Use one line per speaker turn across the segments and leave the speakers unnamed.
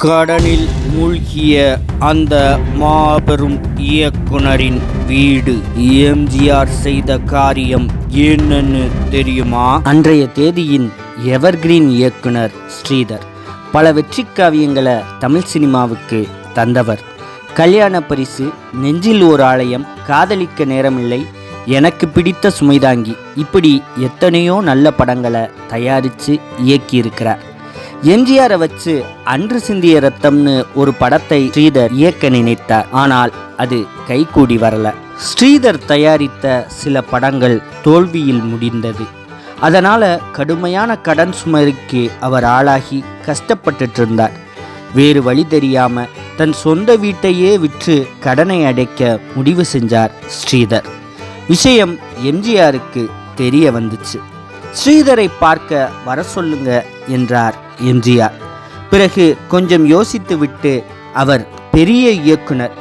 கடனில் மூழ்கிய அந்த மாபெரும் இயக்குனரின் வீடு. எம்ஜிஆர் செய்த காரியம் என்னன்னு தெரியுமா? அன்றைய தேதியின் எவர்கிரீன் இயக்குனர் ஸ்ரீதர். பல வெற்றி காவியங்களை தமிழ் சினிமாவுக்கு தந்தவர். கல்யாண பரிசு, நெஞ்சில் ஓர் ஆலயம், காதலிக்க நேரமில்லை, எனக்கு பிடித்த சுமைதாங்கி, இப்படி எத்தனையோ நல்ல படங்களை தயாரித்து இயக்கியிருக்கிறார். எம்ஜிஆரை வச்சு அன்று சிந்திய ரத்தம்னு ஒரு படத்தை ஸ்ரீதர் இயக்க நினைத்தார். ஆனால் அது கைகூடி வரல. ஸ்ரீதர் தயாரித்த சில படங்கள் தோல்வியில் முடிந்தது. அதனால கடுமையான கடன் சுமைக்கு அவர் ஆளாகி கஷ்டப்பட்டுட்டு இருந்தார். வேறு வழி தெரியாம தன் சொந்த வீட்டையே விற்று கடனை அடைக்க முடிவு செஞ்சார் ஸ்ரீதர். விஷயம் எம்ஜிஆருக்கு தெரிய வந்துச்சு. ஸ்ரீதரை பார்க்க வர சொல்லுங்க என்றார் எம்ஜிஆர். பிறகு கொஞ்சம் யோசித்து விட்டு அவர், பெரிய இயக்குனர்,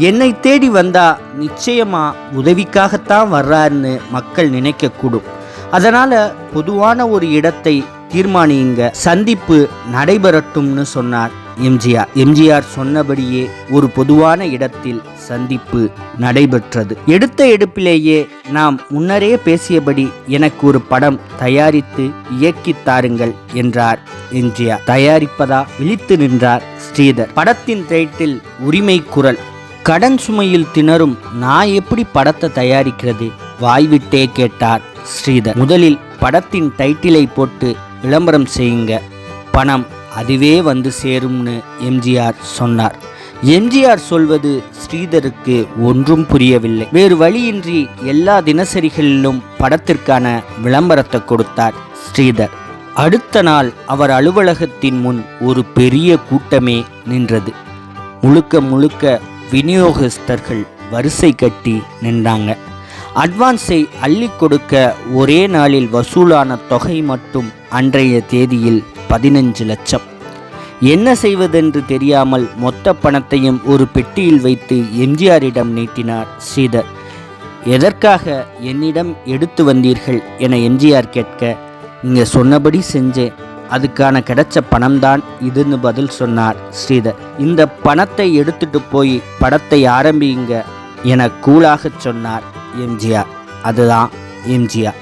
என்னை தேடி வந்தா நிச்சயமா உதவிக்காகத்தான் வர்றாருன்னு மக்கள் நினைக்கக்கூடும். அதனால பொதுவான ஒரு இடத்தை தீர்மானியுங்க, சந்திப்பு நடைபெறட்டும்னு சொன்னார் எம்ஜிஆர். எம்ஜிஆர் சொன்னபடியே ஒரு பொதுவான இடத்தில் சந்திப்பு நடைபெற்றது. எடுத்த எடுப்பிலேயே, நாம் முன்னரே பேசியபடி எனக்கு ஒரு படம் தயாரித்து இயக்கி தாருங்கள் என்றார் எம்ஜிஆர். தயாரிப்பதா? விழித்து நின்றார் ஸ்ரீதர். படத்தின் டைட்டில் உரிமை குரல். கடன் சுமையில் திணறும் நான் எப்படி படத்தை தயாரிக்கிறது? வாய்விட்டே கேட்டார் ஸ்ரீதர். முதலில் படத்தின் டைட்டிலை போட்டு விளம்பரம் செய்யுங்க, பணம் அதுவே வந்து சேரும்னு எம்ஜிஆர் சொன்னார். எம்ஜிஆர் சொல்வது ஸ்ரீதருக்கு ஒன்றும் புரியவில்லை. வேறு வழியின்றி எல்லா தினசரிகளிலும் படத்திற்கான விளம்பரத்தை கொடுத்தார் ஸ்ரீதர். அடுத்த நாள் அவர் அலுவலகத்தின் முன் ஒரு பெரிய கூட்டமே நின்றது. முழுக்க முழுக்க விநியோகஸ்தர்கள் வரிசை கட்டி நின்றாங்க. அட்வான்ஸை அள்ளி கொடுக்க ஒரே நாளில் வசூலான தொகை மட்டும் அன்றைய தேதியில் 15 லட்சம். என்ன செய்வதென்று தெரியாமல் மொத்த பணத்தையும் ஒரு பெட்டியில் வைத்து எம்ஜிஆரிடம் நீட்டினார் ஸ்ரீதர். எதற்காக என்னிடம் எடுத்து வந்தீர்கள் என எம்ஜிஆர் கேட்க, நீங்கள் சொன்னபடி செஞ்சேன், அதுக்கான கிடைச்ச பணம்தான் இதுன்னு பதில் சொன்னார் ஸ்ரீதர். இந்த பணத்தை எடுத்துட்டு போய் படத்தை ஆரம்பியுங்க என கூலாக சொன்னார் எம்ஜிஆர். அதுதான் எம்ஜிஆர்.